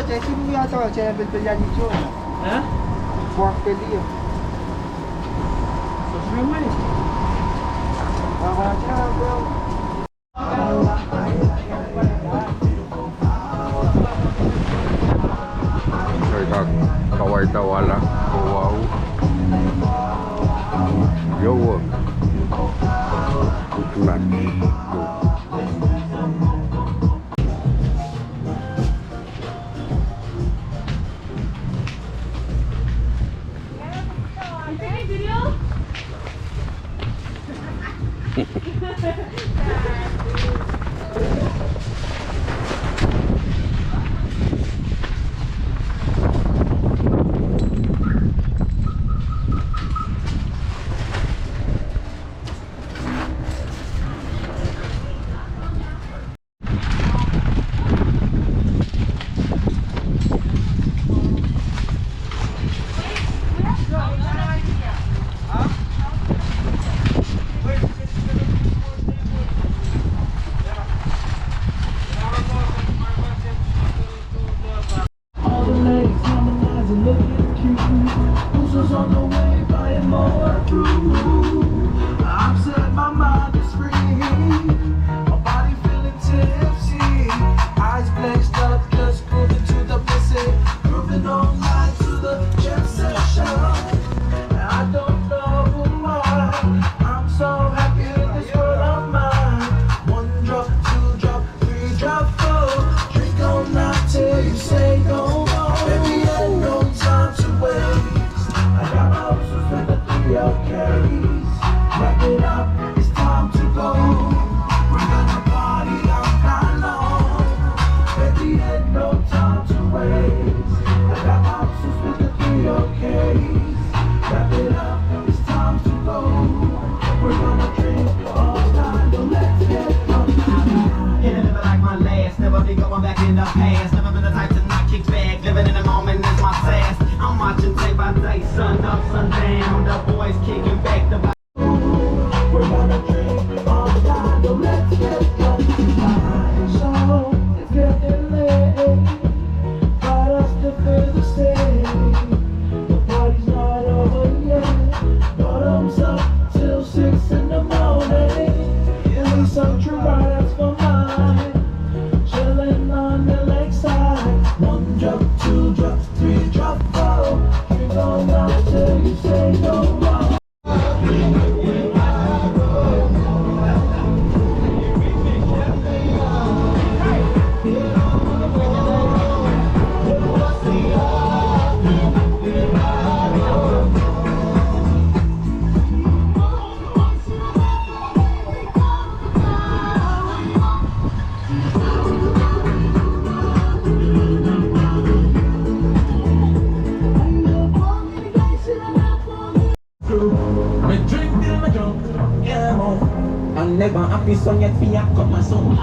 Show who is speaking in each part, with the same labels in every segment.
Speaker 1: Jesse lui attends, c'è per gli anni giorni. Buon pelio.
Speaker 2: Sono mai?
Speaker 1: Ciao, bro.
Speaker 3: Kaway-tawala. Wow. Yo. Nice.
Speaker 4: Never happy song yet fi a come a song.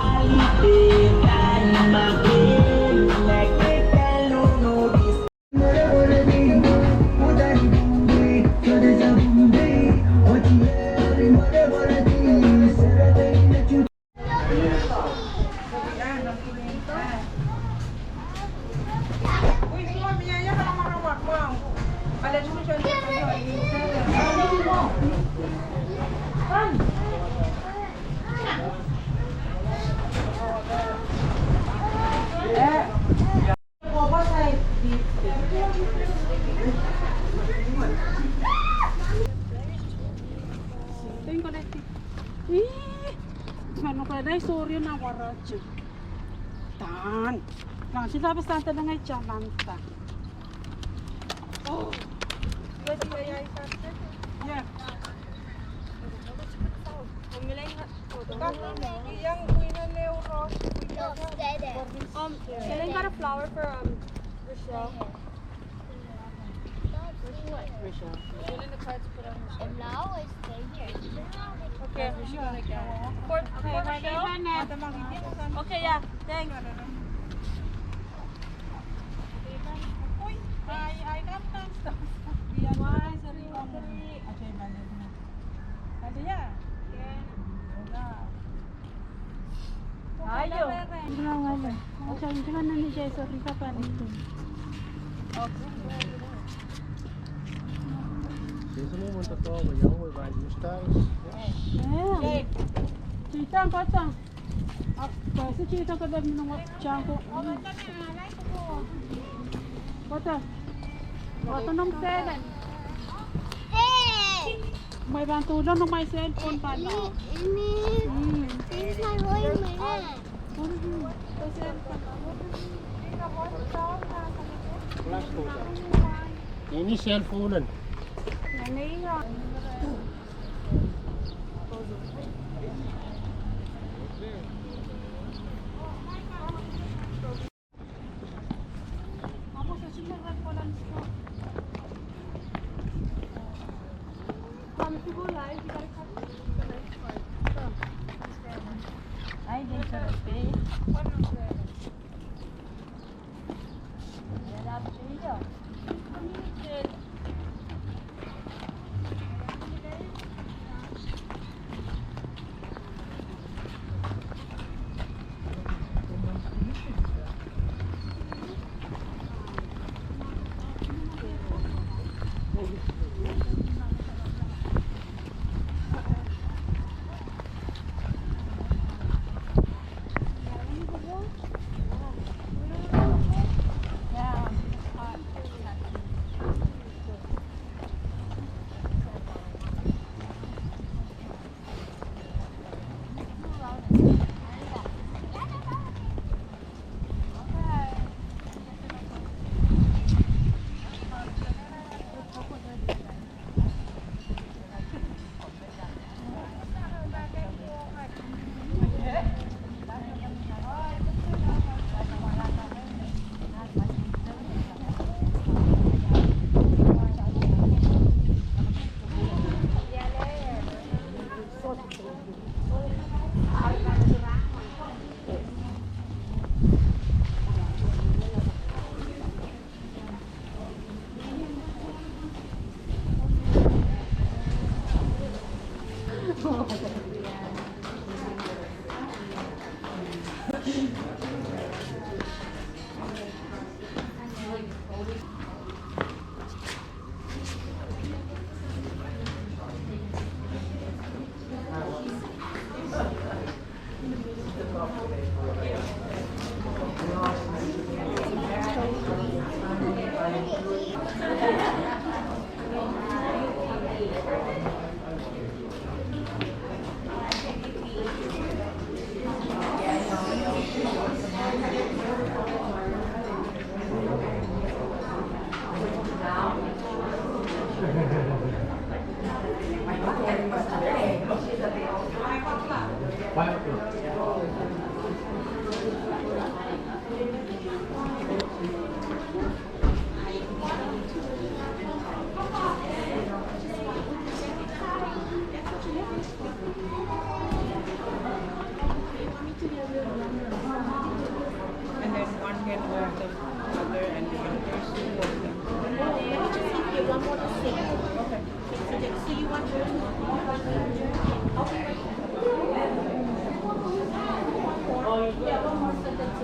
Speaker 2: Jay sorry na waracha. Tan. Lang sila basta na ngay chamanta. Oh. Yeah.
Speaker 5: Jalen got a flower for Rochelle. And now I stay here.
Speaker 2: Okay.
Speaker 5: For Rochelle?
Speaker 2: Okay, yeah. Thanks. I got some stuff. Why? Sorry. Okay, balik na. Ada ya? Ayo. Wala. Okay, hindi ka na ni Jay. Sorry ka pa nito. Eh. Cita ko ta. Kasi cita ka dami ng tiyan ko. Kota. Kota nung 7.
Speaker 5: Hey!
Speaker 2: May bantulan ng may cellphone pa na.
Speaker 5: This is my boy in my hand.
Speaker 1: Ini cellphone.
Speaker 2: And then one can wear the other and the other.
Speaker 5: One more to sing. Okay. So you want one more sentence.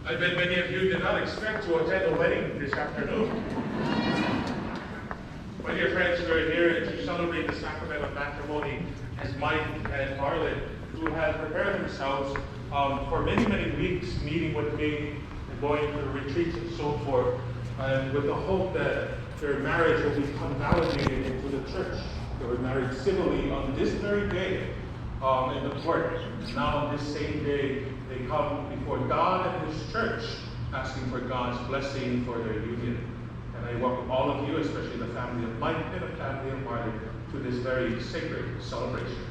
Speaker 6: I bet many of you did not expect to attend a wedding this afternoon. My dear friends, we are here to celebrate the sacrament of matrimony as Mike and Arlen, who have prepared themselves for many, many weeks, meeting with me and going to retreats and so forth, and with the hope that their marriage will become validated into the church. They were married civilly on this very day in the court. Now on this same day, they come before God and His church, asking for God's blessing for their union. And I welcome all of you, especially the family of Mike and the family of Martin, to this very sacred celebration.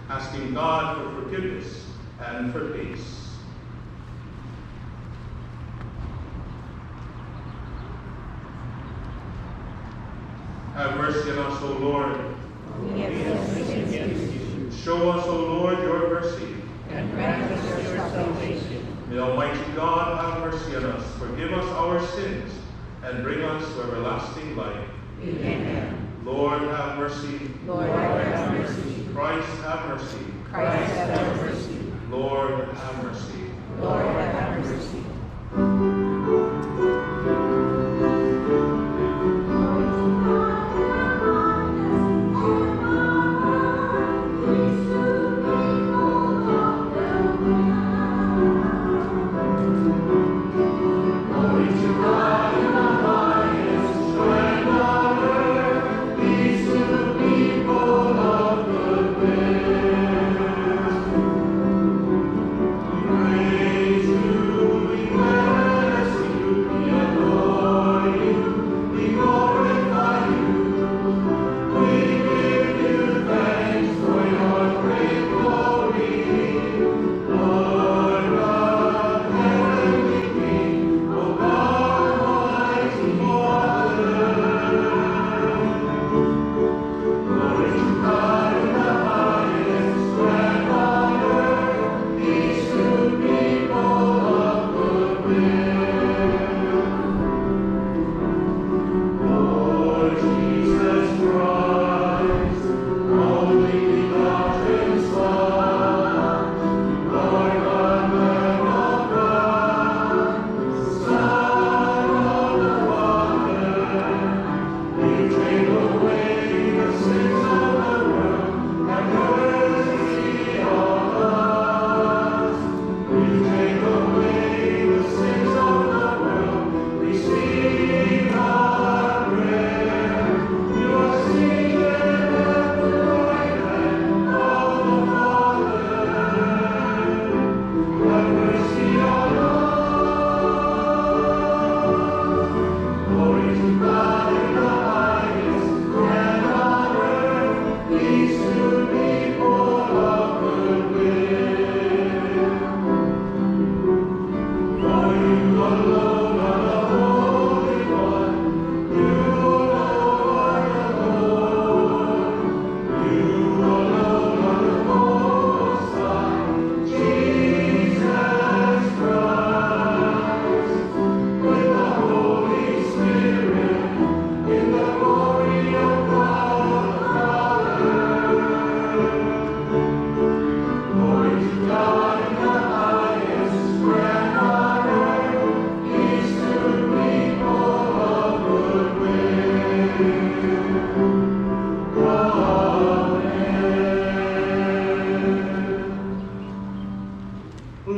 Speaker 6: Asking God for forgiveness and for peace. Have mercy on us, O Lord. Show us, O Lord, your mercy. And grant us your salvation. May Almighty God have mercy on us, forgive us our sins, and bring us to everlasting life. Amen. Lord, have mercy. Lord, have mercy. Christ, have mercy. Christ, have mercy. Lord, have mercy. Lord, have mercy.
Speaker 7: Peace to the people of good will.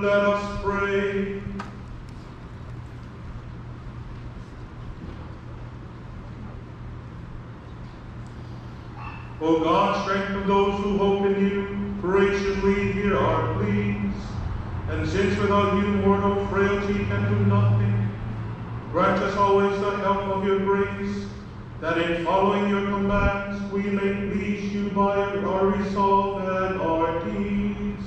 Speaker 6: Let us pray. O God, strengthen those who hope in you. Graciously hear our pleas. And since without you mortal frailty can do nothing, grant us always the help of your grace, that in following your commands we may please you by our resolve and our deeds.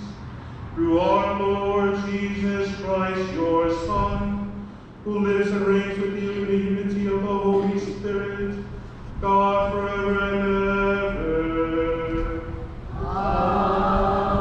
Speaker 6: Through our Lord Jesus Christ, your Son, who lives and reigns with you in the unity of the Holy Spirit, God forever and ever.
Speaker 2: Amen.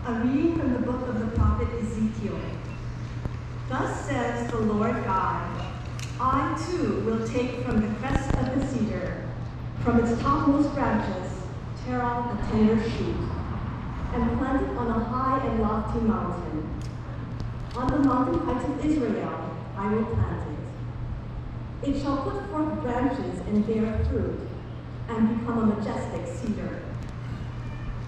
Speaker 7: A reading from the book of the prophet Ezekiel. Thus says the Lord God, I too will take from the crest of the cedar, from its topmost branches, tear off a tender shoot, and plant it on a high and lofty mountain. On the mountain heights of Israel I will plant it. It shall put forth branches and bear fruit, and become a majestic cedar.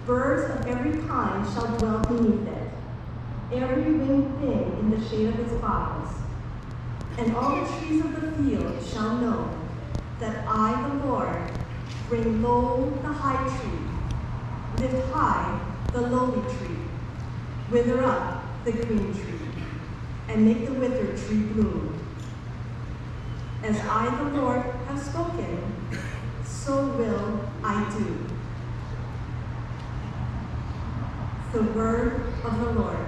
Speaker 7: Birds of every kind shall dwell beneath it, every winged thing in the shade of its boughs. And all the trees of the field shall know that I, the Lord, bring low the high tree, lift high the lowly tree, wither up the green tree, and make the withered tree bloom. As I, the Lord, have spoken, so will I do. The word of the Lord.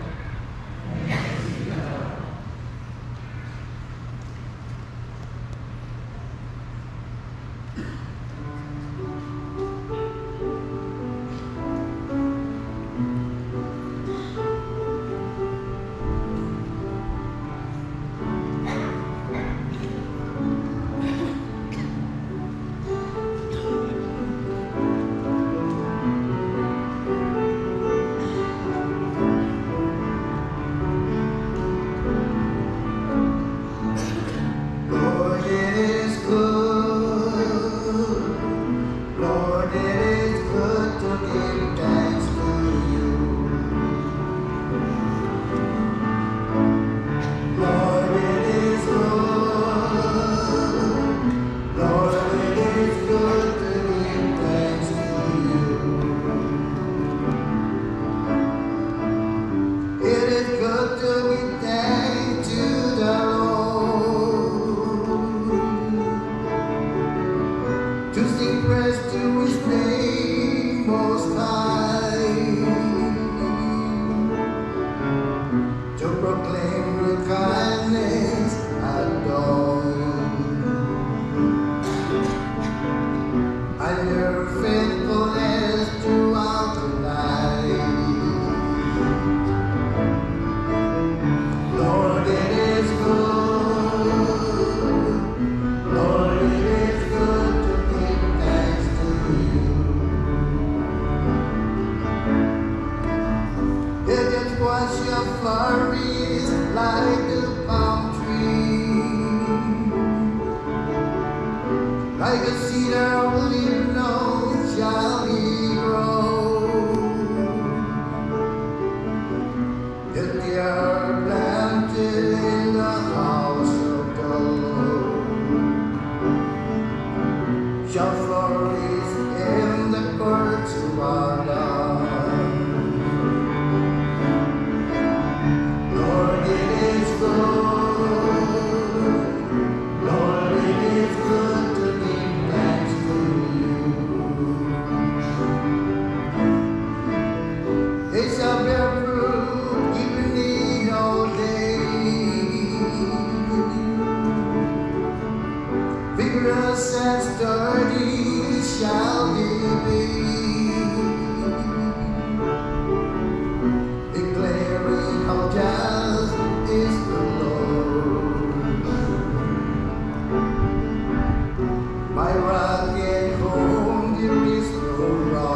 Speaker 8: My rock and home, there is no rock.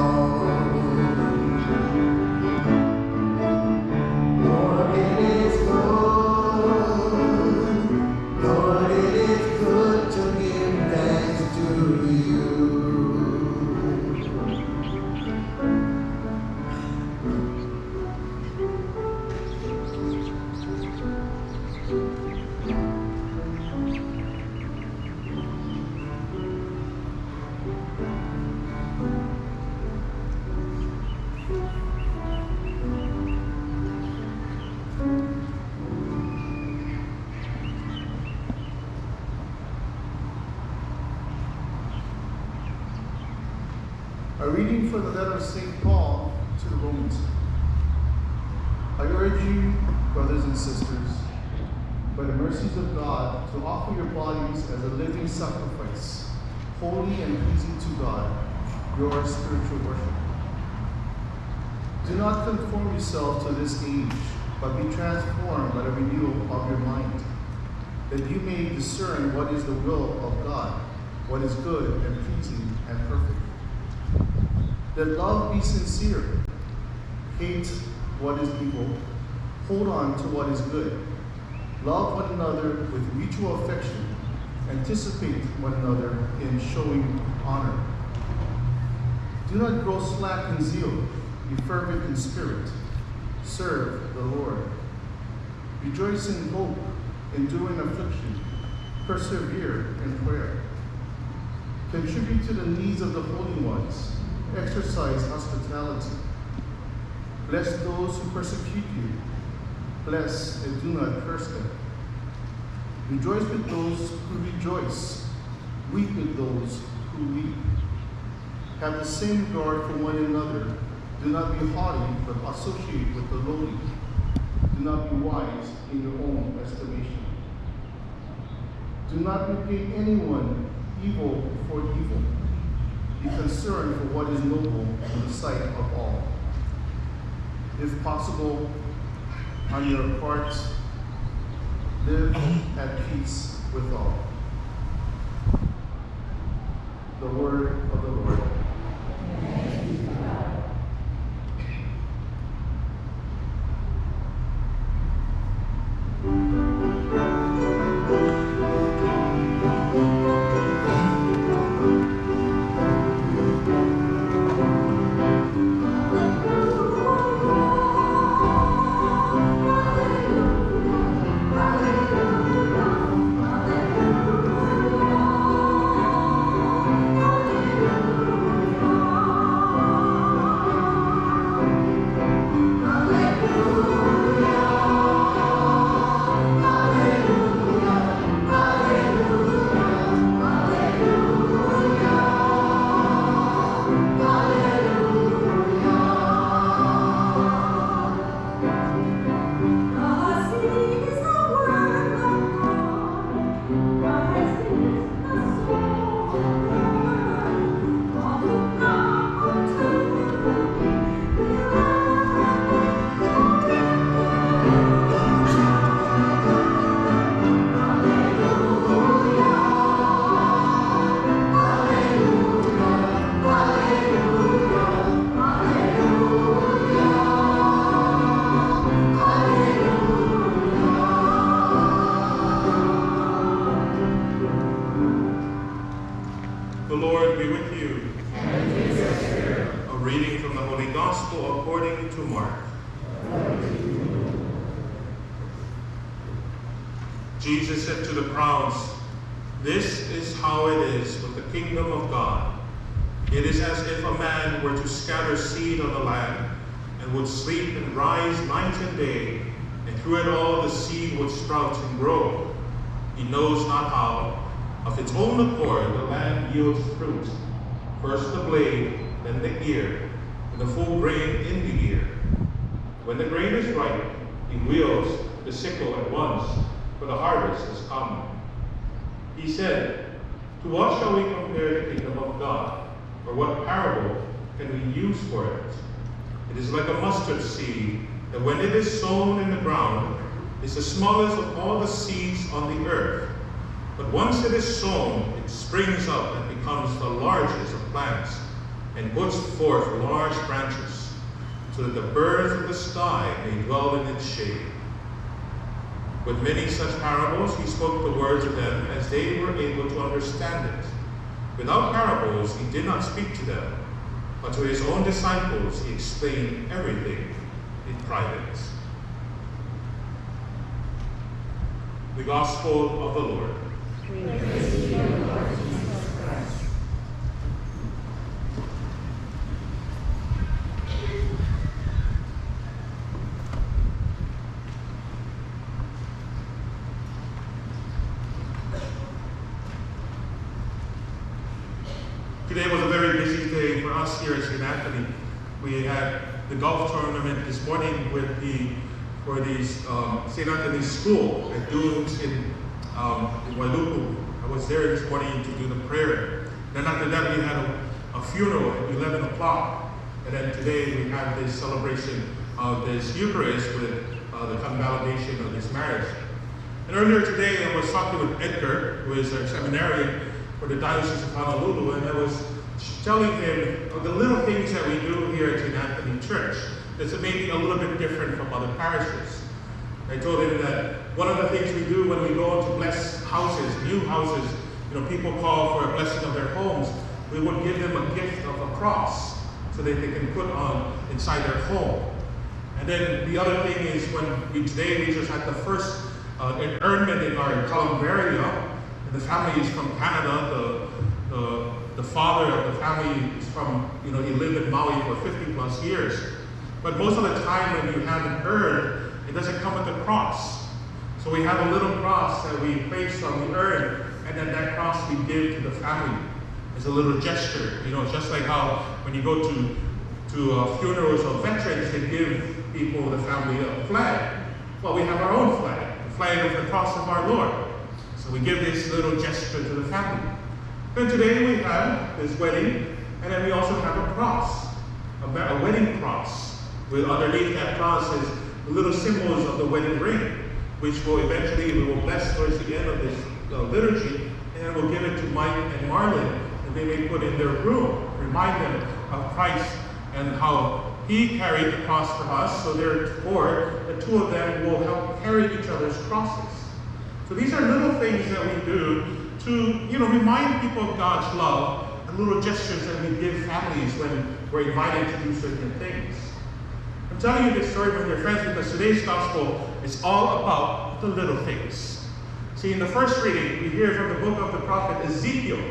Speaker 8: A reading from the letter of St. Paul to the Romans. I urge you, brothers and sisters, by the mercies of God, to offer your bodies as a living sacrifice, holy and pleasing to God, your spiritual worship. Do not conform yourself to this age, but be transformed by the renewal of your mind, that you may discern what is the will of God, what is good and pleasing and perfect. Let love be sincere. Hate what is evil. Hold on to what is good. Love one another with mutual affection. Anticipate one another in showing honor. Do not grow slack in zeal. Be fervent in spirit. Serve the Lord. Rejoice in hope. Endure in affliction. Persevere in prayer. Contribute to the needs of the holy ones. Exercise hospitality. Bless those who persecute you. Bless and do not curse them. Rejoice with those who rejoice. Weep with those who weep. Have the same regard for one another. Do not be haughty, but associate with the lowly. Do not be wise in your own estimation. Do not repay anyone evil for evil. Be concerned for what is noble in the sight of all. If possible, on your part, live at peace with all. The word of the Lord.
Speaker 6: The Lord be with you. And with your spirit. A reading from the Holy Gospel according to Mark. Jesus said to the crowds, "This is how it is with the kingdom of God. It is as if a man were to scatter seed on the land, and would sleep and rise night and day, and through it all the seed would sprout and grow. He knows not how. Of its own accord the land yields fruit, first the blade, then the ear, and the full grain in the ear. When the grain is ripe, he wields the sickle at once, for the harvest has come." He said, "To what shall we compare the kingdom of God? Or what parable can we use for it? It is like a mustard seed, that when it is sown in the ground, is the smallest of all the seeds on the earth. But once it is sown, it springs up and becomes the largest of plants, and puts forth large branches, so that the birds of the sky may dwell in its shade." With many such parables he spoke the words of them as they were able to understand it. Without parables he did not speak to them, but to his own disciples he explained everything in private. The Gospel of the Lord.
Speaker 5: Praise to you, Lord Jesus Christ.
Speaker 6: Today was a very busy day for us here Anthony. We had the golf tournament this morning for the St. Anthony's School at Dunes in Wailuku. I was there this morning to do the prayer. Then after that, we had a funeral at 11 o'clock. And then today we have this celebration of this Eucharist with the convalidation of this marriage. And earlier today, I was talking with Edgar, who is a seminarian for the Diocese of Honolulu, and I was telling him of the little things that we do here at St. Anthony Church that's maybe a little bit different from other parishes. I told him that one of the things we do when we go to bless houses, new houses, people call for a blessing of their homes, we would give them a gift of a cross so that they can put on inside their home. And then the other thing is today we just had the first interment in our columbaria, and the family is from Canada. The father of the family is from, he lived in Maui for 50 plus years. But most of the time when you have an urn, it doesn't come with a cross. So we have a little cross that we place on the urn, and then that cross we give to the family as a little gesture. Just like how when you go to funerals of veterans, they give people, the family, a flag. Well, we have our own flag, the flag of the cross of our Lord. So we give this little gesture to the family. Then today we have this wedding, and then we also have a cross, a wedding cross, with underneath that cross is the little symbols of the wedding ring, which we will bless towards the end of this liturgy, and then we'll give it to Mike and Marlon, and they may put in their room, remind them of Christ and how He carried the cross for us, so therefore the two of them will help carry each other's crosses. So these are little things that we do to, remind people of God's love, and little gestures that we give families when we're invited to do certain things. I'm telling you this story with your friends because today's gospel is all about the little things. See, in the first reading, we hear from the book of the prophet Ezekiel.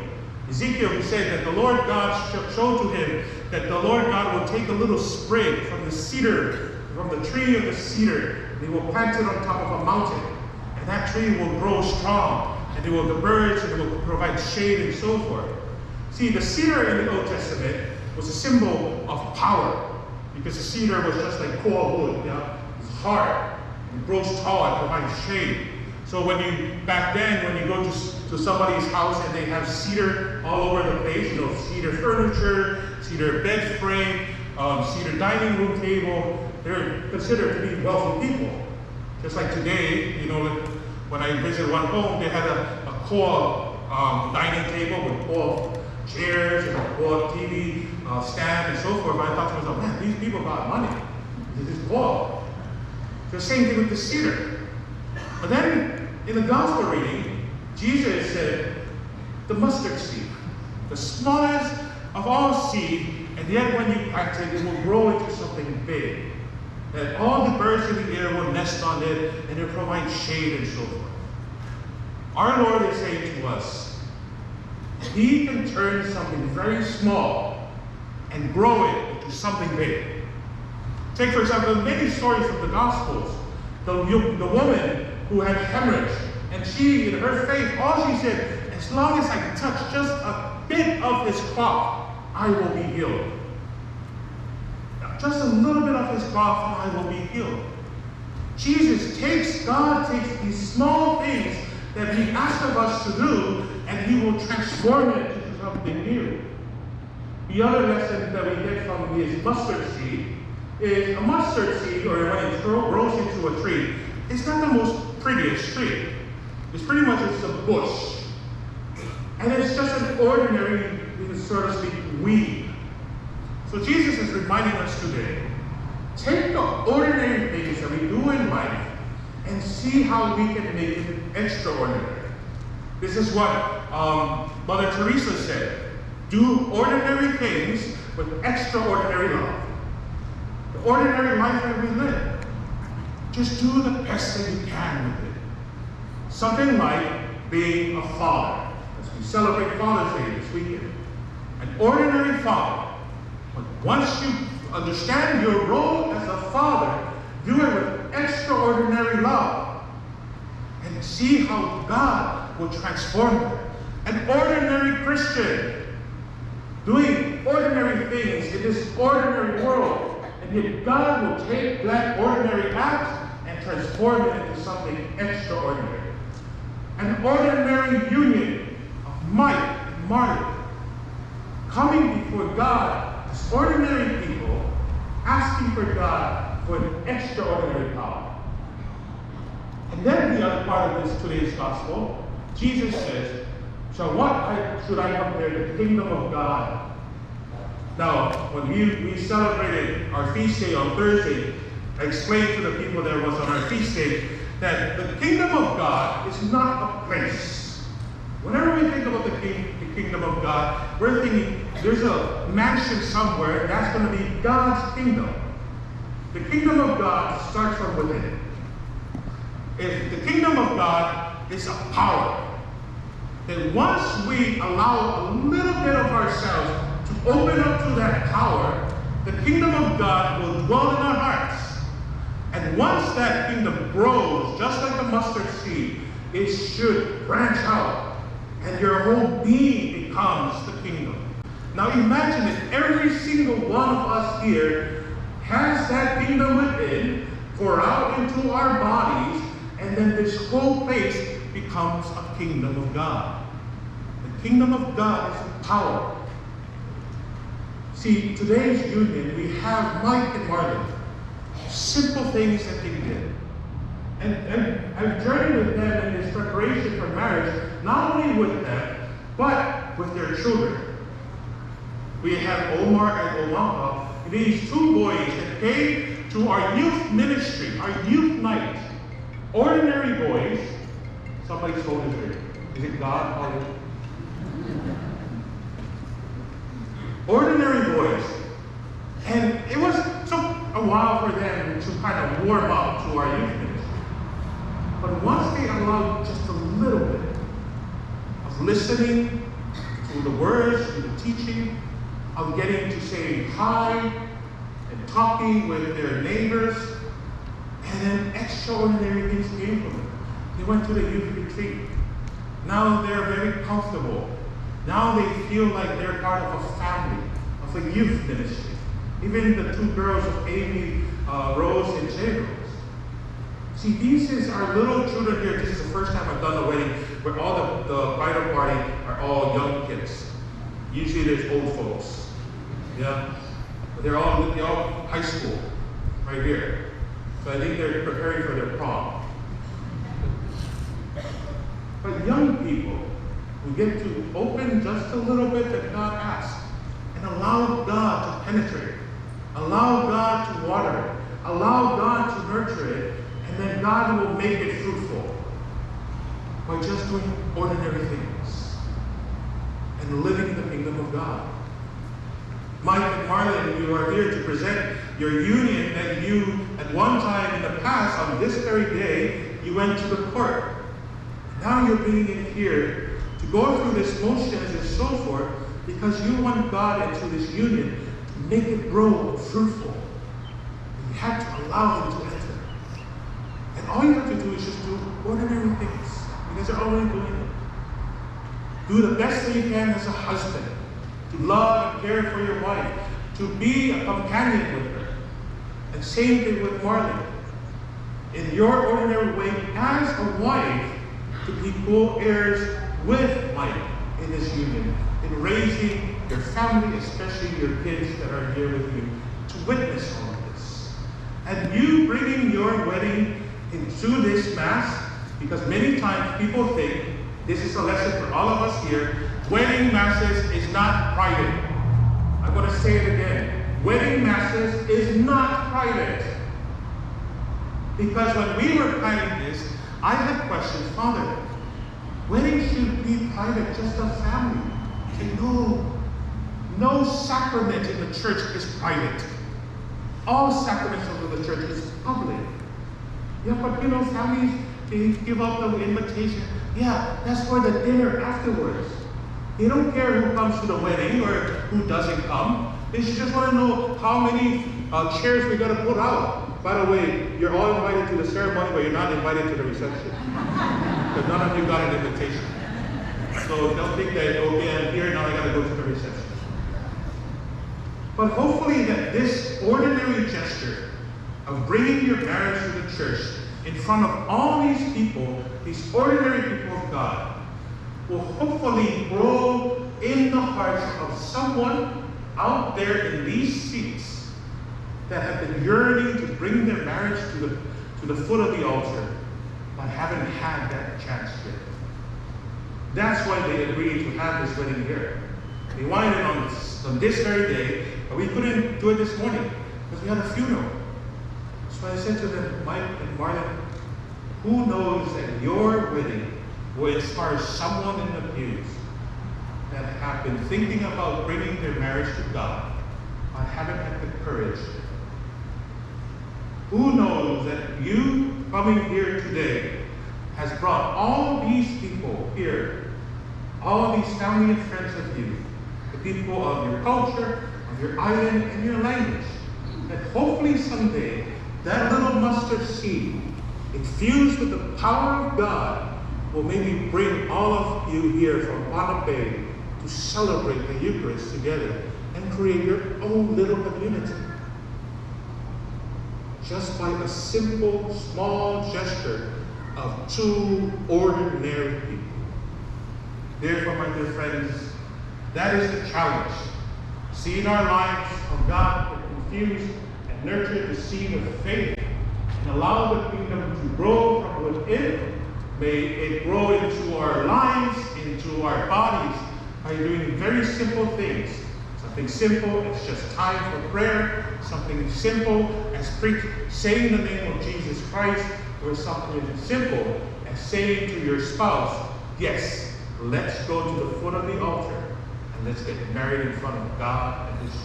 Speaker 6: Ezekiel said that the Lord God showed to him that the Lord God will take a little sprig from the cedar, from the tree of the cedar, and He will plant it on top of a mountain. And that tree will grow strong, and it will give birds, and it will provide shade and so forth. See, the cedar in the Old Testament was a symbol of power, because the cedar was just like core wood, It's hard, it grows tall, and provides shade. So back then, when you go to somebody's house and they have cedar all over the place, cedar furniture, cedar bed frame, cedar dining room table, they're considered to be wealthy people. Just like today, when I visited one home, they had a core dining table with core chairs and a core TV stand and so forth. But I thought to myself, man, these people got money. This is core. The same thing with the cedar. But then, in the gospel reading, Jesus said, the mustard seed, the smallest of all seed, and yet when you plant it, it will grow into something big. That all the birds in the air will nest on it, and it will provide shade and so forth. Our Lord is saying to us, He can turn something very small and grow it into something big. Take, for example, many stories from the Gospels. The woman who had hemorrhage, and she, in her faith, all she said, as long as I touch just a bit of His cloth, I will be healed. Just a little bit of His cloth, and I will be healed. God takes these small things that He asks of us to do, and He will transform it into something new. The other lesson that we get from His mustard seed is a mustard seed, or when it grows into a tree, it's not the most prettiest tree. It's pretty much just a bush. And it's just an ordinary, so to speak, weed. So Jesus is reminding us today, take the ordinary things that we do in life and see how we can make it extraordinary. This is what Mother Teresa said. Do ordinary things with extraordinary love. The ordinary life that we live. Just do the best that you can with it. Something like being a father, as we celebrate Father's Day this weekend. An ordinary father. But once you understand your role as a father, do it with extraordinary love. And see how God will transform you. An ordinary Christian, doing ordinary things in this ordinary world. And yet God will take that ordinary act and transform it into something extraordinary. An ordinary union of Mike and Marley coming before God as ordinary people, asking for God for an extraordinary power. And then the other part of today's gospel, Jesus says, so what should I compare the kingdom of God? Now, when we celebrated our feast day on Thursday, I explained to the people that was on our feast day that the kingdom of God is not a place. Whenever we think about the kingdom of God, we're thinking there's a mansion somewhere, and that's going to be God's kingdom. The kingdom of God starts from within. If the kingdom of God is a power, then once we allow a little bit of ourselves to open up to that power, the kingdom of God will dwell in our hearts. And once that kingdom grows, just like a mustard seed, it should branch out, and your whole being becomes the kingdom. Now imagine that every single one of us here has that kingdom within, pour out into our bodies, and then this whole place becomes a kingdom of God. The kingdom of God is power. See, today's union, we have Mike and Marlon. Simple things that they did. And I've journeyed with them in this preparation for marriage, not only with them, but with their children. We have Omar and Omama, these two boys that came to our youth ministry, our youth night. Ordinary boys. Somebody's phone is ringing. Is it God calling? Ordinary boys. And it took a while for them to kind of warm up to our youth ministry. But once they allowed just a little bit of listening to the words, to the teaching, of getting to say hi and talking with their neighbors, and then extraordinary things came from them. They went to the youth retreat. Now they're very comfortable. Now they feel like they're part of a family, of a youth ministry. Even the two girls of Amy, Rose, and Jay Rose. See, these is our little children here. This is the first time I've done a wedding where all the bridal party are all young kids. Usually there's old folks. Yeah? But they're all high school, right here. So I think they're preparing for their prom. But young people who get to open just a little bit that God asks and allow God to penetrate, allow God to water it, allow God to nurture it, and then God will make it fruitful by just doing ordinary things and living in the kingdom of God. Mike and Marlon, you are here to present your union that you, at one time in the past, on this very day, you went to the court. Now you're being in here to go through this motions and so forth because you want God into this union to make it grow fruitful. You have to allow Him to enter. And all you have to do is just do ordinary things because you're already doing it. Do the best that you can as a husband. To love and care for your wife, to be a companion with her. And same thing with Marlon. In your ordinary way, as a wife, to be co-heirs with Mike in this union, in raising your family, especially your kids that are here with you, to witness all of this. And you bringing your wedding into this Mass, because many times people think, this is a lesson for all of us here, wedding masses is not private. I'm going to say it again. Wedding masses is not private. Because when we were planning this, I had questions. Father, wedding should be private, just a family. I said, no sacrament in the church is private. All sacraments of the church is public. Yeah, but families, they give up the invitation. Yeah, that's for the dinner afterwards. They don't care who comes to the wedding or who doesn't come. They just want to know how many chairs we got to put out. By the way, you're all invited to the ceremony, but you're not invited to the reception. Because none of you got an invitation. So don't think that, okay, I'm here, now I got to go to the reception. But hopefully that this ordinary gesture of bringing your marriage to the church in front of all these people, these ordinary people of God, will hopefully grow in the hearts of someone out there in these seats that have been yearning to bring their marriage to the foot of the altar, but haven't had that chance yet. That's why they agreed to have this wedding here. They wanted it on this very day, but we couldn't do it this morning because we had a funeral. So I said to them, Mike and Marlon, who knows that your wedding will inspire someone in the pews that have been thinking about bringing their marriage to God, but haven't had the courage. Who knows that you coming here today has brought all these people here, all these family and friends of you, the people of your culture, of your island, and your language, that hopefully someday that little mustard seed, infused with the power of God, will maybe bring all of you here from Bonnet Bay to celebrate the Eucharist together and create your own little community. Just by a simple, small gesture of two ordinary people. Therefore, my dear friends, that is the challenge. Seeing our lives of God infused and nurture the seed of faith and allow the kingdom to grow from within. May it grow into our lives, into our bodies, by doing very simple things. Something simple as just time for prayer, something simple as saying the name of Jesus Christ, or something as simple as saying to your spouse, yes, let's go to the foot of the altar and let's get married in front of God and His church.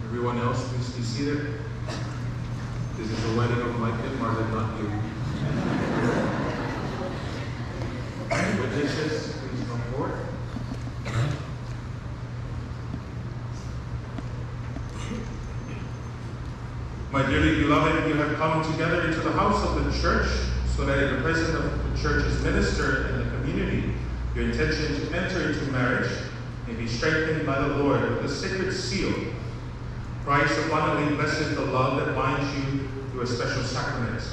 Speaker 6: Everyone else, please be seated. This is the wedding of Mike and Marlon, not you. Witnesses, please come forward. My dearly beloved, you have come together into the house of the church so that in the presence of the church's minister and the community, your intention to enter into marriage may be strengthened by the Lord with the sacred seal. Christ abundantly blesses the love that binds you through a special sacrament.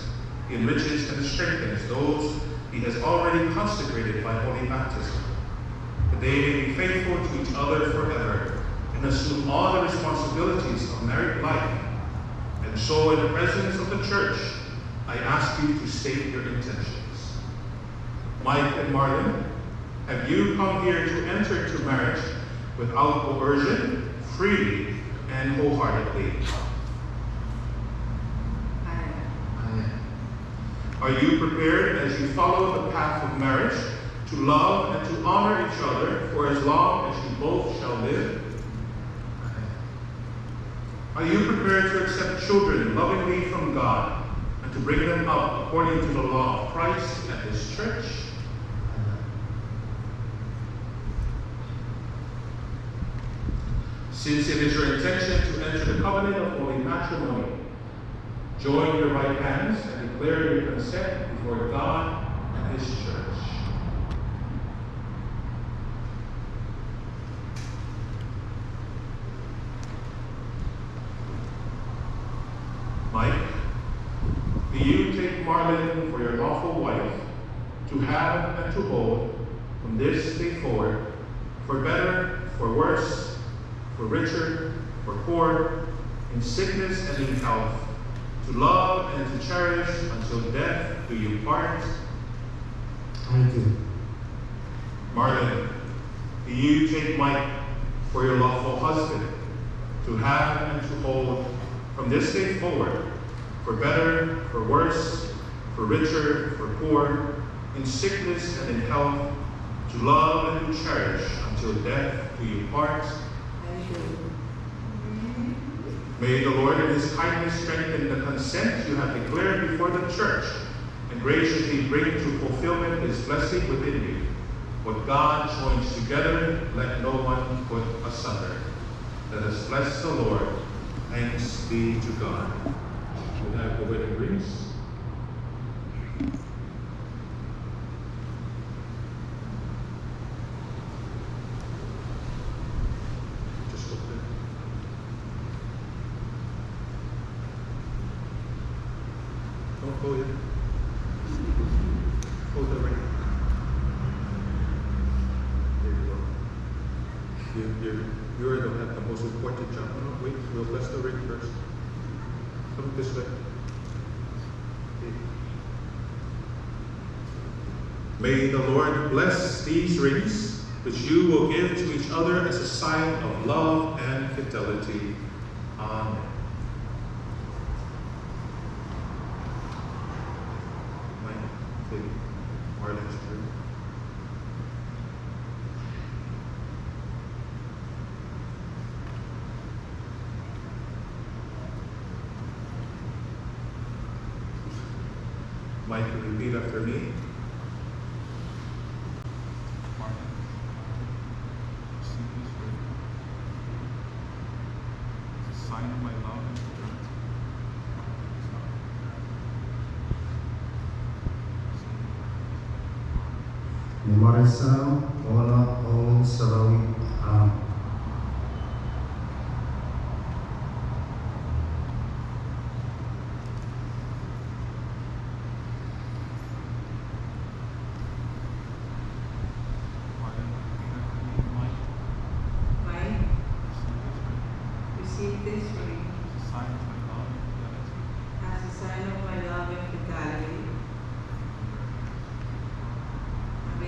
Speaker 6: He enriches and strengthens those He has already consecrated by holy baptism, that they may be faithful to each other forever and assume all the responsibilities of married life. And so, in the presence of the church, I ask you to state your intentions. Mike and Marlon, have you come here to enter into marriage without coercion, freely, and wholeheartedly? Are you prepared, as you follow the path of marriage, to love and to honor each other for as long as you both shall live? Are you prepared to accept children lovingly from God and to bring them up according to the law of Christ and His church? Since it is your intention to enter the covenant of holy matrimony, join your right hands and declare your consent before God and His church. Mike, do you take Marlon for your lawful wife, to have and to hold from this day forward, for better, for worse, for richer, for poor, in sickness and in health, to love and to cherish until death do you part.
Speaker 9: I do.
Speaker 6: Marlon, do you take Mike for your lawful husband, to have and to hold from this day forward, for better, for worse, for richer, for poor, in sickness and in health, to love and to cherish until death do you part? May the Lord in his kindness strengthen the consent you have declared before the church, and graciously bring to fulfillment his blessing within you. What God joins together, let no one put asunder. Let us bless the Lord. Thanks be to God. We have the wedding rings. Just look there. Don't go yet. Hold the ring. There you go. You're the most important job. No, wait, we'll bless the ring first. Come this way. Okay. May the Lord bless these rings, which you will give to each other as a sign of love and fidelity. Amen. Marlon's ring. Mike, repeat after me. Martin, see this ring. It's a sign of my love and fidelity.
Speaker 9: Memorial Ola Owen Sarawi
Speaker 2: Receive this ring as a sign of my love and fidelity.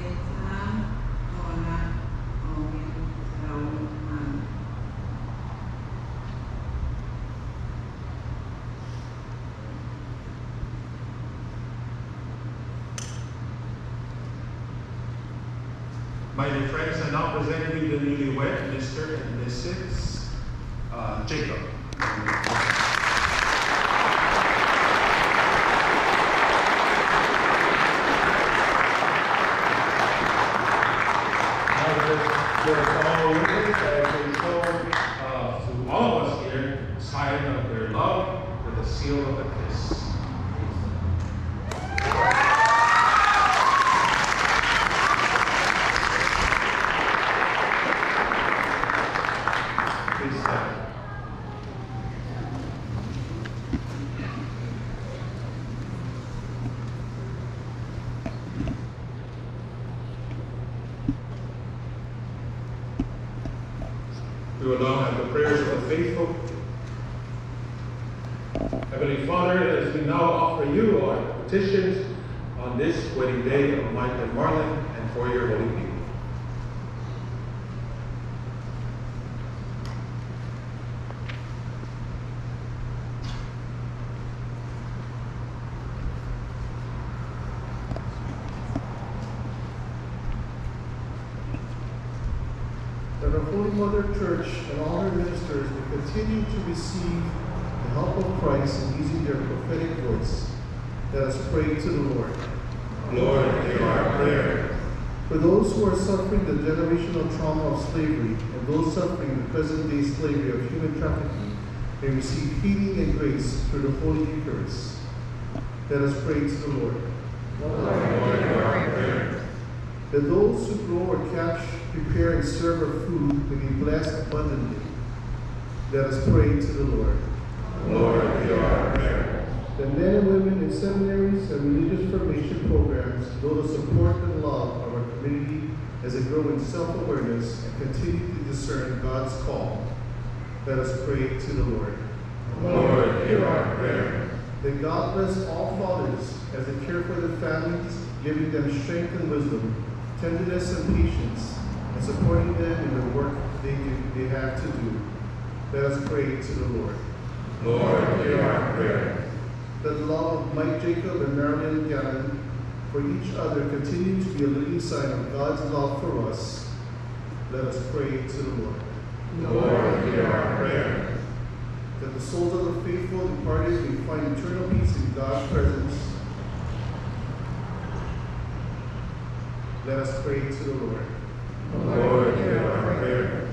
Speaker 2: Abençoa, Ola Owen Sarawi.
Speaker 6: My dear friends, I now present you the newlywed, Mr. and Mrs. Jacob. To all of us here, sign of their love with a seal of a kiss. Please stand. We will now have the prayers of the faithful. Heavenly Father, as we now offer you our petitions on this wedding day of Mike and Marlon and for your holy people.
Speaker 8: That our Holy Mother Church and all her ministers will continue to receive the help of Christ in using their prophetic voice. Let us pray to the Lord.
Speaker 6: Lord, hear our prayer.
Speaker 8: For those who are suffering the generational trauma of slavery and those suffering the present-day slavery of human trafficking may receive healing and grace through the Holy Eucharist. Let us pray to the Lord.
Speaker 6: Lord, hear our prayer.
Speaker 8: That those who grow or catch, prepare, and serve our food may be blessed abundantly. Let us pray to the Lord.
Speaker 6: Lord, hear our prayer.
Speaker 8: That men and women in seminaries and religious formation programs know the support and love of our community as they grow in self-awareness and continue to discern God's call. Let us pray to the Lord.
Speaker 3: Lord, hear our prayer.
Speaker 8: That God bless all fathers as they care for their families, giving them strength and wisdom, tenderness and patience, and supporting them in the work they have to do. Let us pray to the Lord.
Speaker 3: Lord, hear our prayer.
Speaker 8: That the love of Mike Jacob and Marilyn Gannon for each other continue to be a living sign of God's love for us. Let us pray to the Lord.
Speaker 3: Lord, hear our prayer.
Speaker 8: That the souls of the faithful departed may find eternal peace in God's presence. Let us pray to the Lord.
Speaker 3: Lord, hear our prayer.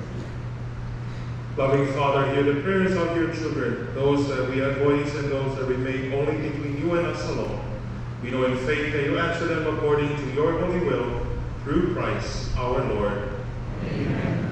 Speaker 6: Loving Father, hear the prayers of your children, those that we have voiced and those that remain only between you and us alone. We know in faith that you answer them according to your holy will, through Christ our Lord.
Speaker 3: Amen.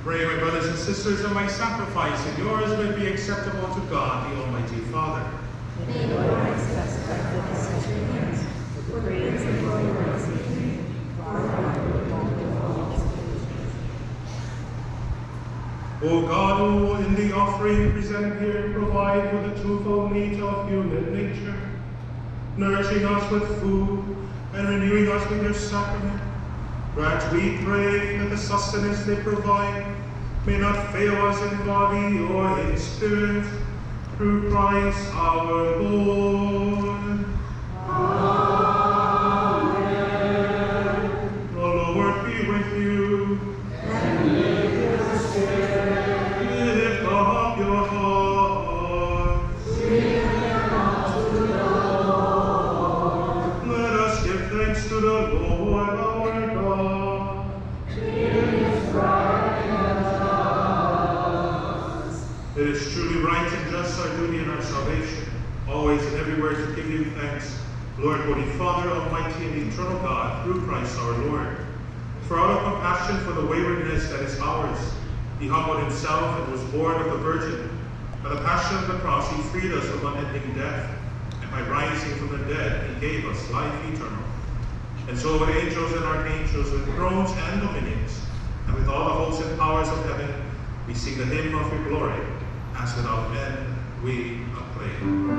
Speaker 6: Pray, my brothers and sisters, that my sacrifice and yours may be acceptable to God, the Almighty Father.
Speaker 5: May the Lord accept sacrifice at your hands, for praise and glory and mercy, for our God and all
Speaker 6: O God, who in the offering presented here provide for the twofold need of human nature, nourishing us with food and renewing us with your sacrament, Grant, we pray, that the sustenance they provide may not fail us in body or in spirit, through Christ our Lord. Amen. The Lord be with you. And with your spirit. Lift up your hearts. Sing unto the Lord. Let us give thanks to the Lord our God. It is truly right and just, our duty and our salvation, always and everywhere to give you thanks, Lord, Holy Father, Almighty and eternal God, through Christ our Lord. For out of compassion for the waywardness that is ours, he humbled himself and was born of the Virgin. By the passion of the cross, he freed us from unending death, and by rising from the dead, he gave us life eternal. And so with angels and archangels, with thrones and dominions, and with all the hosts and powers of heaven, we sing the hymn of your glory, as without end we acclaim.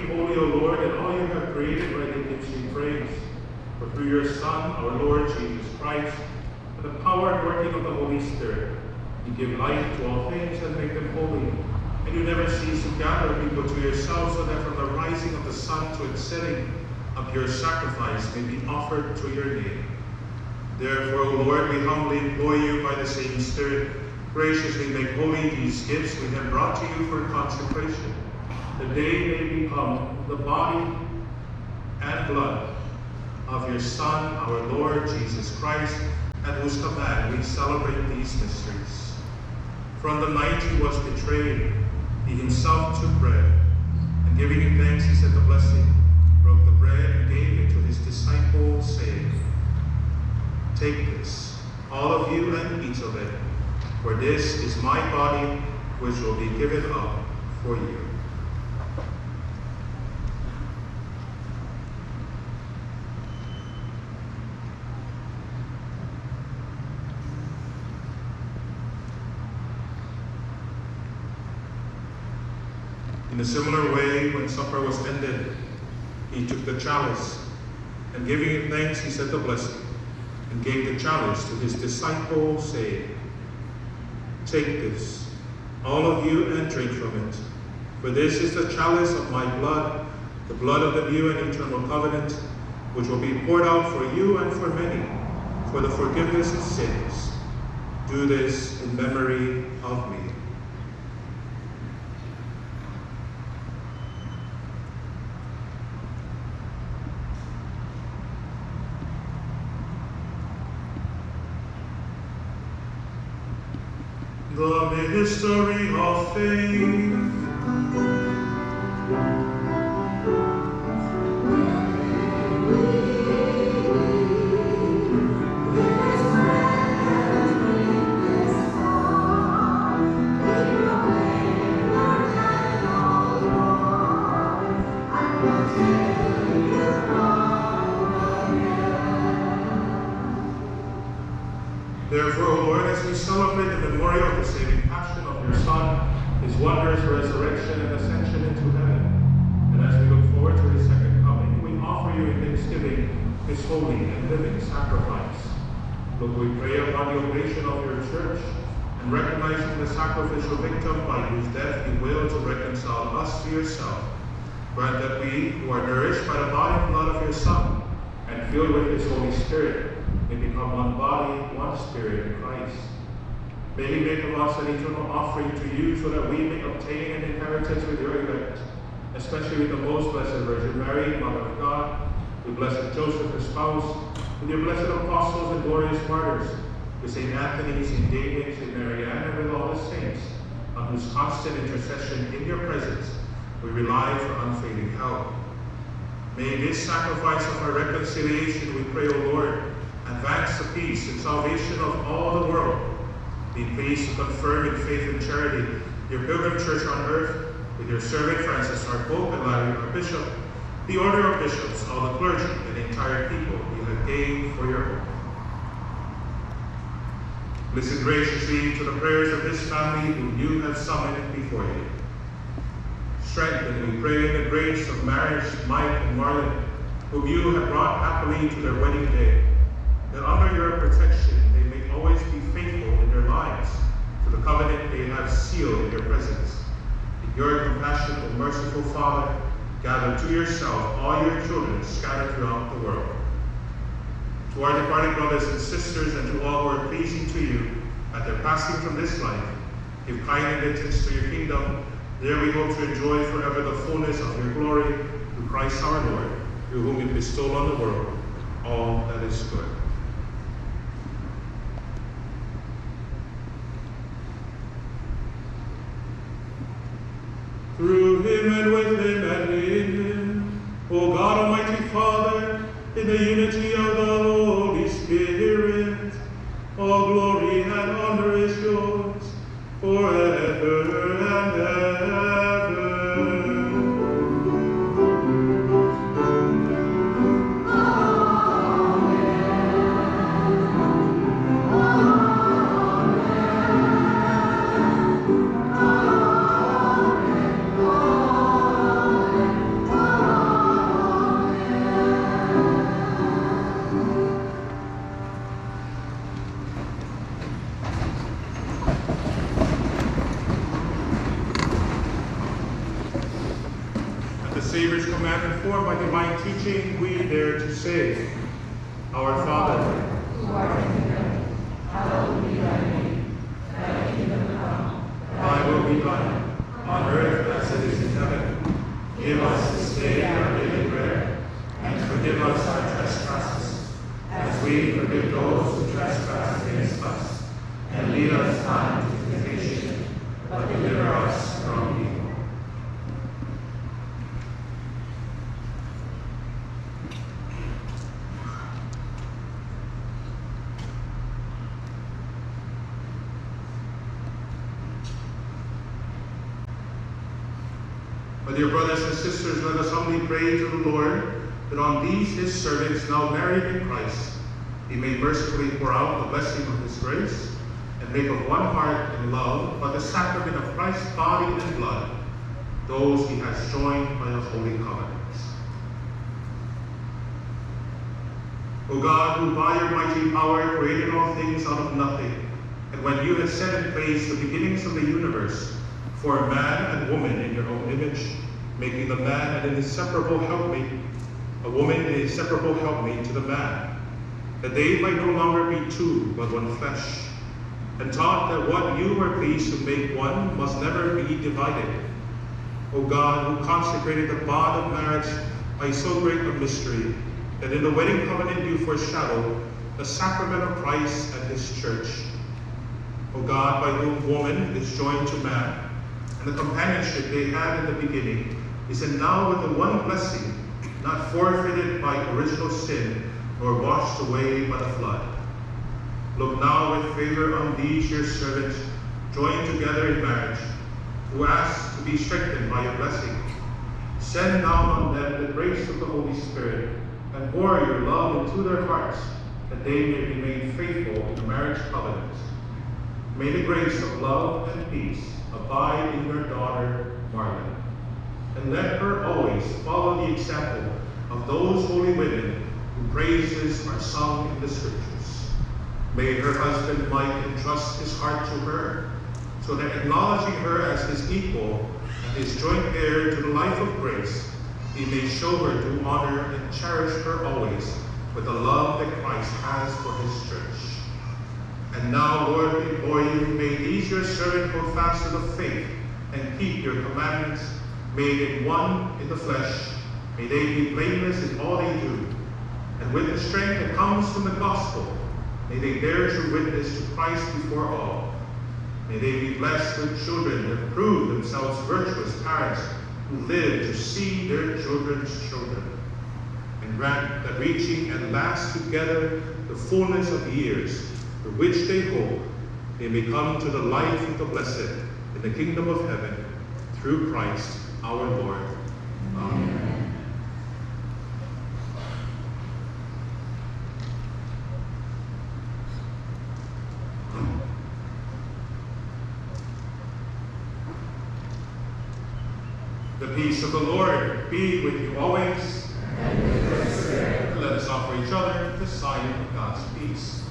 Speaker 6: Holy, O Lord, and all you have created rightly gives you praise. For through your Son, our Lord Jesus Christ, and the power and working of the Holy Spirit, you give life to all things and make them holy. And you never cease to gather people to yourself, so that from the rising of the sun to its setting, a pure sacrifice may be offered to your name. Therefore, O Lord, we humbly implore you by the same Spirit, graciously make holy these gifts we have brought to you for consecration, that they may become the body and blood of your Son, our Lord Jesus Christ, at whose command we celebrate these mysteries. From the night he was betrayed, he himself took bread, and giving you thanks, he said the blessing, broke the bread, and gave it to his disciples, saying, "Take this, all of you, and eat of it, for this is my body, which will be given up for you." In a similar way, when supper was ended, he took the chalice, and giving it thanks, he said the blessing, and gave the chalice to his disciples, saying, "Take this, all of you, and drink from it, for this is the chalice of my blood, the blood of the new and eternal covenant, which will be poured out for you and for many, for the forgiveness of sins. Do this in memory of me." The mystery of faith. Therefore, O Lord, as we celebrate the memorial of the saving passion of your Son, his wondrous resurrection and ascension into heaven, and as we look forward to his second coming, we offer you in thanksgiving his holy and living sacrifice. Look, we pray upon the oblation of your church, and recognizing the sacrificial victim by whose death you will to reconcile us to yourself, grant that we, who are nourished by the body and blood of your Son, and filled with his Holy Spirit, may become one body, one spirit in Christ. May he make of us an eternal offering to you, so that we may obtain an inheritance with your elect, especially with the most blessed Virgin Mary, Mother of God, with blessed Joseph, her spouse, with your blessed apostles and glorious martyrs, with St. Anthony, St. David, St. Marianne, and with all the saints, on whose constant intercession in your presence we rely for unfailing help. May this sacrifice of our reconciliation, we pray, O Lord, advance the peace and salvation of all the world. Be pleased to confirm in faith and charity your pilgrim church on earth, with your servant Francis, our Pope, and Larry, our Bishop, the order of bishops, all the clergy, and the entire people you have gained for your own. Listen graciously to the prayers of this family whom you have summoned before you. Strengthen, we pray, in the grace of marriage, Mike and Marlon, whom you have brought happily to their wedding day, that under your protection they may always be faithful in their lives to the covenant they have sealed in your presence. In your compassion, O merciful Father, gather to yourself all your children scattered throughout the world. To our departed brothers and sisters, and to all who are pleasing to you at their passing from this life, give kind admittance to your kingdom. There we hope to enjoy forever the fullness of your glory, through Christ our Lord, through whom you bestow on the world all that is good. Through him and with him and in him, O God, Almighty Father, in the unity of the Holy Spirit, all glory and honor is yours forever and ever. Savior's command, informed by divine teaching, we dare to say, Our Father, who art in heaven, hallowed be thy name. Thy kingdom come, thy will be done, on earth as it is in heaven. Give us this day our daily bread, and forgive us our trespasses, as we forgive those who trespass against us. And lead us not into temptation, but deliver us from evil. My dear brothers and sisters, let us humbly pray to the Lord that on these his servants, now married in Christ, he may mercifully pour out the blessing of his grace, and make of one heart in love by the sacrament of Christ's body and blood those he has joined by a holy covenant. O God, who by your mighty power created all things out of nothing, and when you had set in place the beginnings of the universe, for a man and woman in your own image, making the man an inseparable helpmate, a woman an inseparable helpmate to the man, that they might no longer be two, but one flesh, and taught that what you were pleased to make one must never be divided. O God, who consecrated the bond of marriage by so great a mystery, that in the wedding covenant you foreshadowed the sacrament of Christ and his church. O God, by whom woman is joined to man, and the companionship they had in the beginning is endowed with the one blessing, not forfeited by original sin, nor washed away by the flood. Look now with favor on these your servants, joined together in marriage, who ask to be strengthened by your blessing. Send down on them the grace of the Holy Spirit, and pour your love into their hearts, that they may remain faithful in the marriage covenant. May the grace of love and peace abide in your daughter, Marlon, and let her always follow the example of those holy women whose praises are sung in the scriptures. May her husband Mike entrust his heart to her, so that acknowledging her as his equal and his joint heir to the life of grace, he may show her due honor and cherish her always with the love that Christ has for his church. And now, Lord, before you, may these your servants hold fast to the faith and keep your commandments,
Speaker 3: made in one in the flesh, may they be blameless in all they do. And with the strength that comes from the gospel, may they bear true witness to Christ before all. May they be blessed with children that prove themselves virtuous parents who live to see their children's children. And grant that reaching at last together the fullness of years, for which they hope, they may come to the life of the blessed in the kingdom of heaven, through Christ our Lord. Amen. The peace of the Lord be with you always. And with your spirit. Let us offer each other the sign of God's peace.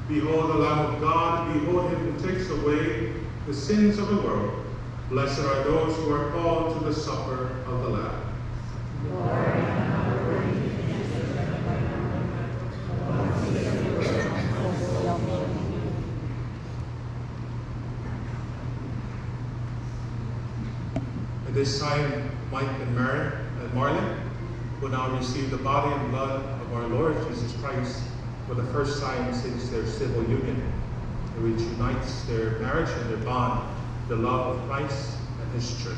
Speaker 3: Behold the Lamb of God, behold him who takes away the sins of the world. Blessed are those who are called to the supper of the Lamb. At this time, Mike and Marlon will now receive the body and blood of our Lord Jesus Christ for the first time since their civil union, which unites their marriage and their bond, the love of Christ and his church.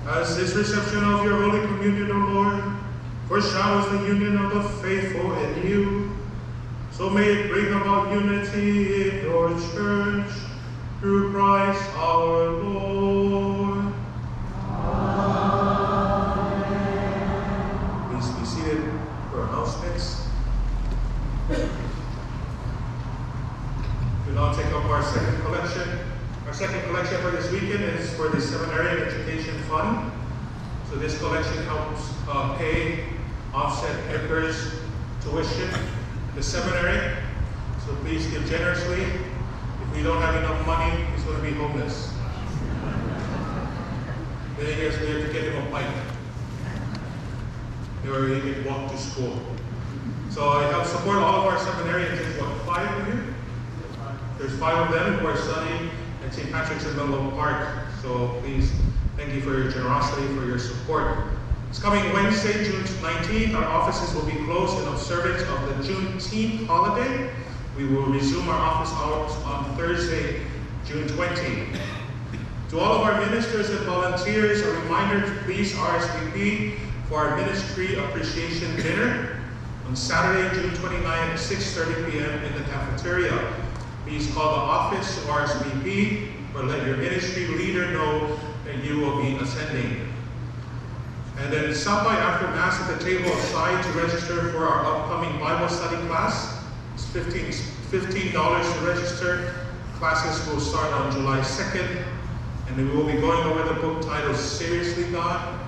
Speaker 3: As this reception of your Holy Communion, O Lord, foreshadows the union of the faithful in you, so may it bring about unity in your church, through Christ our Lord. Amen. Please be seated for announcements. We'll now take up our second collection. Our second collection for this weekend is for the Seminary Education Fund. So this collection helps offset Edgar's tuition in the seminary. So please give generously. If we don't have enough money, he's going to be homeless. Then I guess we have to get him a bike, or he can walk to school. So I help support all of our seminarians. There's what, 5 of you? There's 5 of them who are studying at St. Patrick's in Menlo Park. So please, thank you for your generosity, for your support. It's coming Wednesday, June 19th. Our offices will be closed in observance of the Juneteenth holiday. We will resume our office hours on Thursday, June 20th. To all of our ministers and volunteers, a reminder to please RSVP for our Ministry Appreciation Dinner on Saturday, June 29th at 6:30 p.m. in the cafeteria. Please call the office to RSVP or let your ministry leader know that you will be attending. And then stop by after Mass at the table aside to register for our upcoming Bible study class. It's $15 to register. Classes will start on July 2nd. And then we will be going over the book titled Seriously God.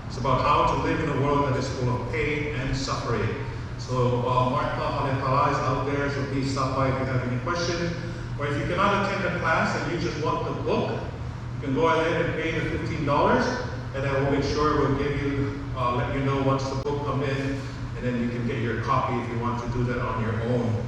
Speaker 3: It's about how to live in a world that is full of pain and suffering. So Martha Halepala is out there, so please stop by if you have any questions. Or if you cannot attend the class and you just want the book, you can go ahead and pay the $15, and I will make sure we'll give you, let you know once the book comes in, and then you can get your copy if you want to do that on your own.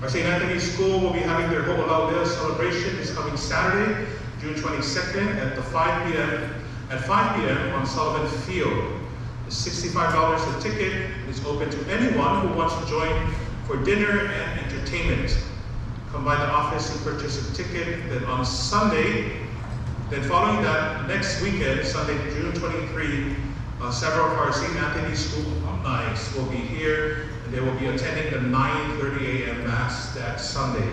Speaker 3: Our St. Anthony's School will be having their Ho'olau Lea celebration this coming Saturday, June 22nd at 5 p.m. on Sullivan Field. It's $65 a ticket. It's open to anyone who wants to join for dinner and entertainment. Come by the office and purchase a ticket. Then on Sunday, then following that, next weekend, Sunday, June 23, several of our St. Anthony's School alumni will be here, and they will be attending the 9:30 a.m. Mass that Sunday.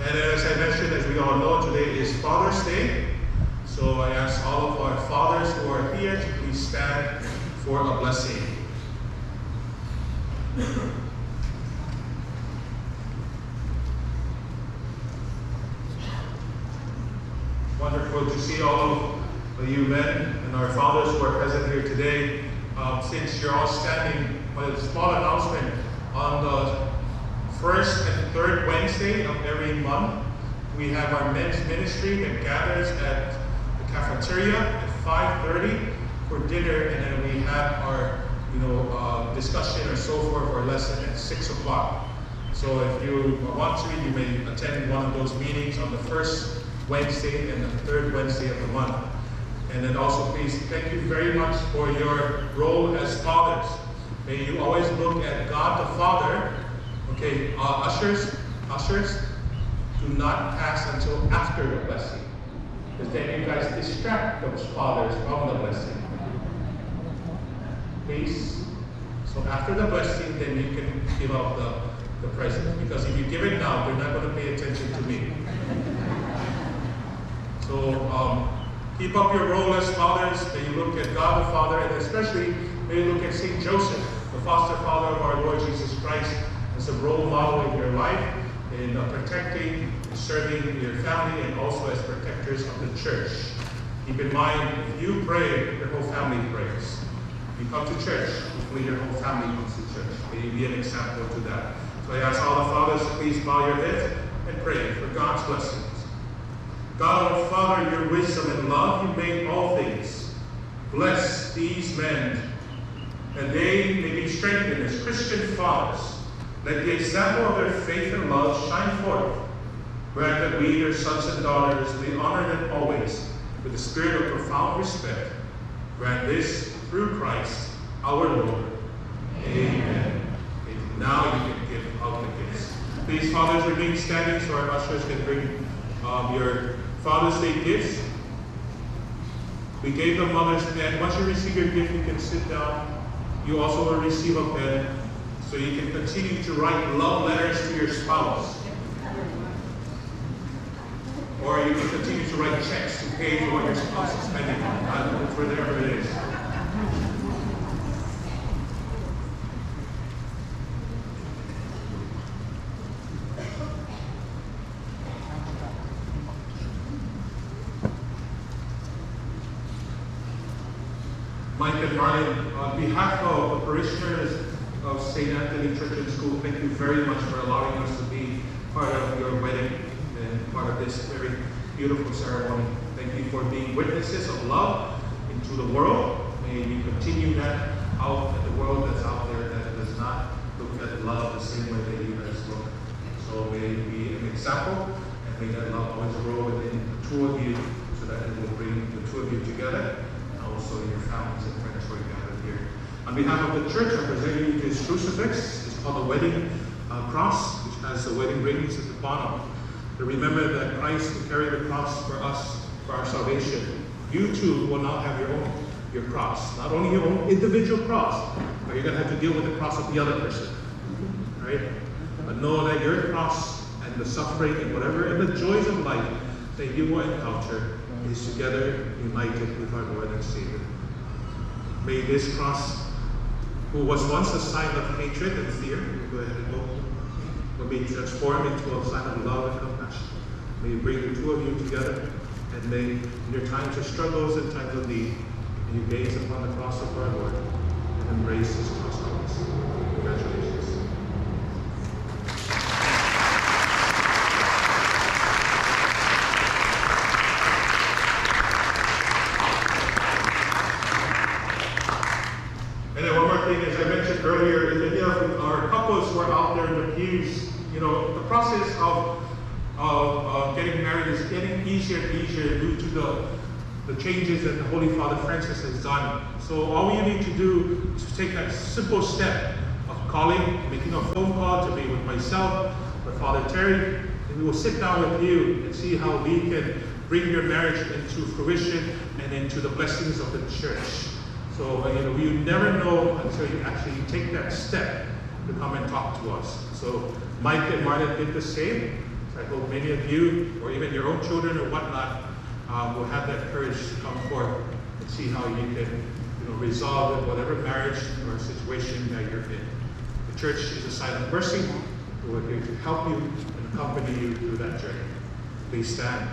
Speaker 3: And as I mentioned, as we all know, today is Father's Day. So I ask all of our fathers who are here to please stand for a blessing. Wonderful to see all of you men and our fathers who are present here today. Since you're all standing, a small announcement on the first and third Wednesday of every month, we have our men's ministry that gathers at the cafeteria at 5:30 for dinner, and then we have our discussion or so forth or lesson at 6 o'clock. So if you want to, you may attend one of those meetings on the first Wednesday and the third Wednesday of the month. And then also please, thank you very much for your role as fathers. May you always look at God the Father. Okay, ushers, do not pass until after the blessing, because then you guys distract those fathers from the blessing. Please. So after the blessing, then you can give out the present, because if you give it now, they're not going to pay attention to me. So keep up your role as fathers. May you look at God the Father, and especially may you look at St. Joseph, the foster father of our Lord Jesus Christ, as a role model in your life, in protecting and serving your family, and also as protectors of the church. Keep in mind, if you pray, your whole family prays. If you come to church, hopefully your whole family comes to church. May you be an example to that. So I ask all the fathers to please bow your heads and pray for God's blessings. God our Father, your wisdom and love, you made all things. Bless these men, and they may be strengthened as Christian fathers. Let the example of their faith and love shine forth. Grant that we, their sons and daughters, may honor them always with a spirit of profound respect. Grant this through Christ our Lord. Amen. Now you can give out the gifts. Please, fathers, remain standing so our ushers can bring your Father's Day gifts. We gave the mothers pen. Once you receive your gift, you can sit down. You also will receive a pen, so you can continue to write love letters to your spouse. Or you can continue to write checks to pay for what your spouse is spending for whatever it is. Mike and Marlon, on behalf of the parishioners of St. Anthony Church and School, thank you very much for allowing us to be part of your wedding and part of this very beautiful ceremony. Thank you for being witnesses of love into the world. May we continue that out in the world that's out there that does not look at love the same way that you guys look. So may it be an example, and may that love always grow within the two of you, so that it will bring the two of you together, and also your families and friends who are gathered here. On behalf of the church, I present you this crucifix. It's called the wedding cross, which has the wedding rings at the bottom. To remember that Christ carried the cross for us, for our salvation. You too will now have your cross. Not only your own individual cross, but you're going to have to deal with the cross of the other person. Right? But know that your cross and the suffering and whatever, and the joys of life that you will encounter is together united with our Lord and Savior. May this cross, who was once a sign of hatred and fear, go ahead and go, will be transformed into a sign of love and compassion. May you bring the two of you together, and may in your times of struggles and times of need, you gaze upon the cross of our Lord and embrace his cross always. Congratulations. And then one more thing, as I mentioned earlier, is that our couples who are out there in the pews, the process of getting married is getting easier and easier due to the changes that the Holy Father Francis has done. So all you need to do is to take that simple step of calling, making a phone call to me with myself or Father Terry, and we will sit down with you and see how we can bring your marriage into fruition and into the blessings of the church. So you never know until you actually take that step to come and talk to us. So Mike and Martin did the same. So I hope many of you, or even your own children or whatnot, will have that courage to come forth and see how you can resolve whatever marriage or situation that you're in. The church is a sign of mercy. We're here to help you and accompany you through that journey. Please stand.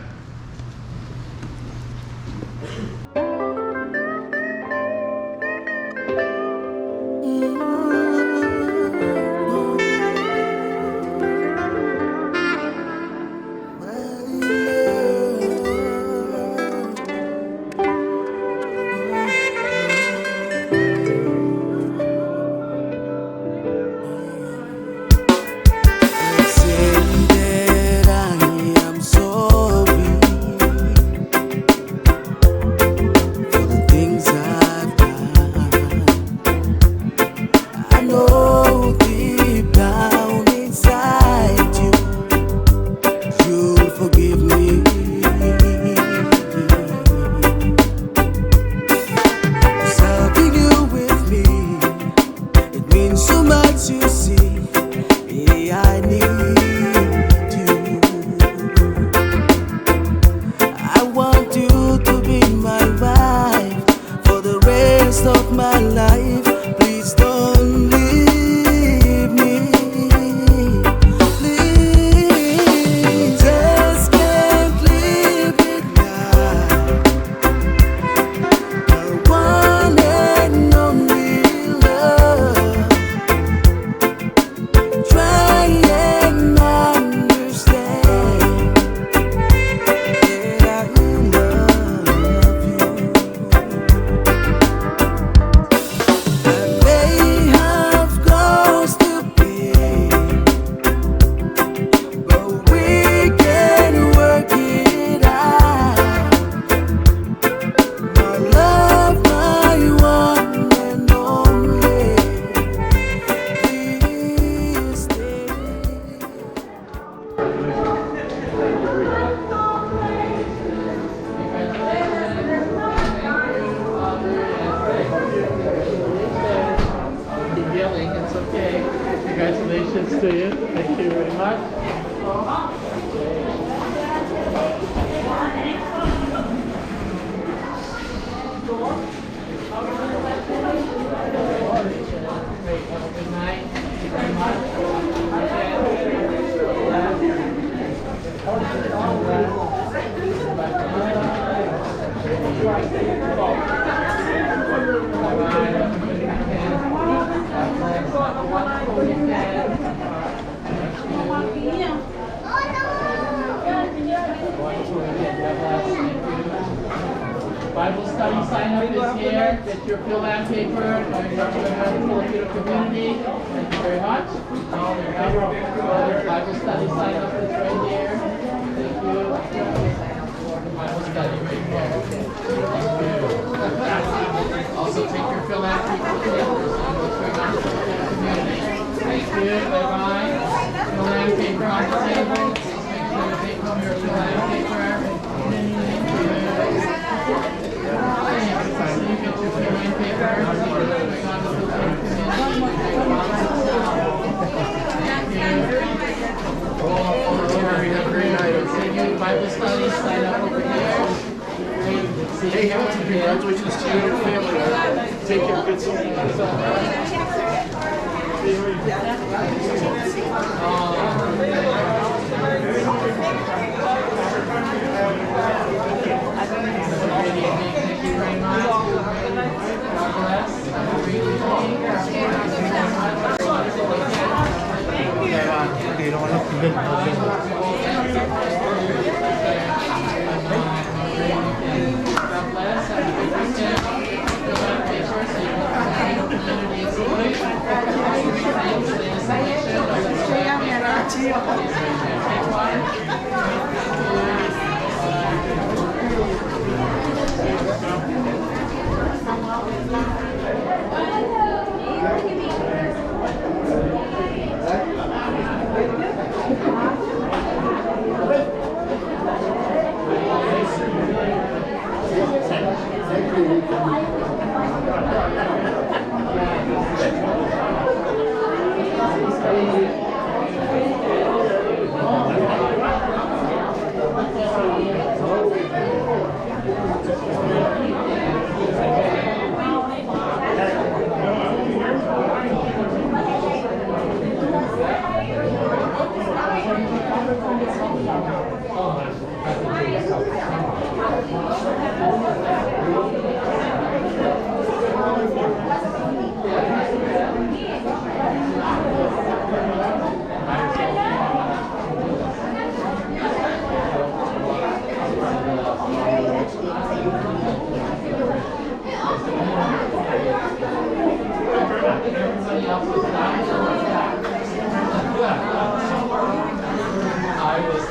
Speaker 10: Good night. Thank you very much. Bible study sign up is here. Get your fill out paper. Filipino community. Thank you very much. Bible study sign up is right here. Thank you. Bible study right there. Thank you. Also take your fill out papers. Thank you. Bye bye. Fill out paper on the table. Make sure you take home your fill out paper. Bible study, sign up over here. Hey, Hamilton, congratulations to you and your family. Take care, good Thank you very much. God bless. I was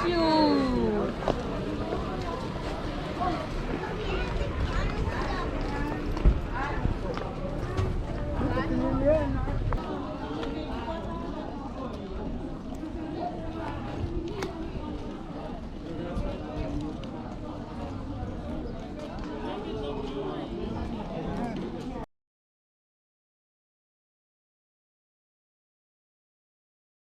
Speaker 2: you.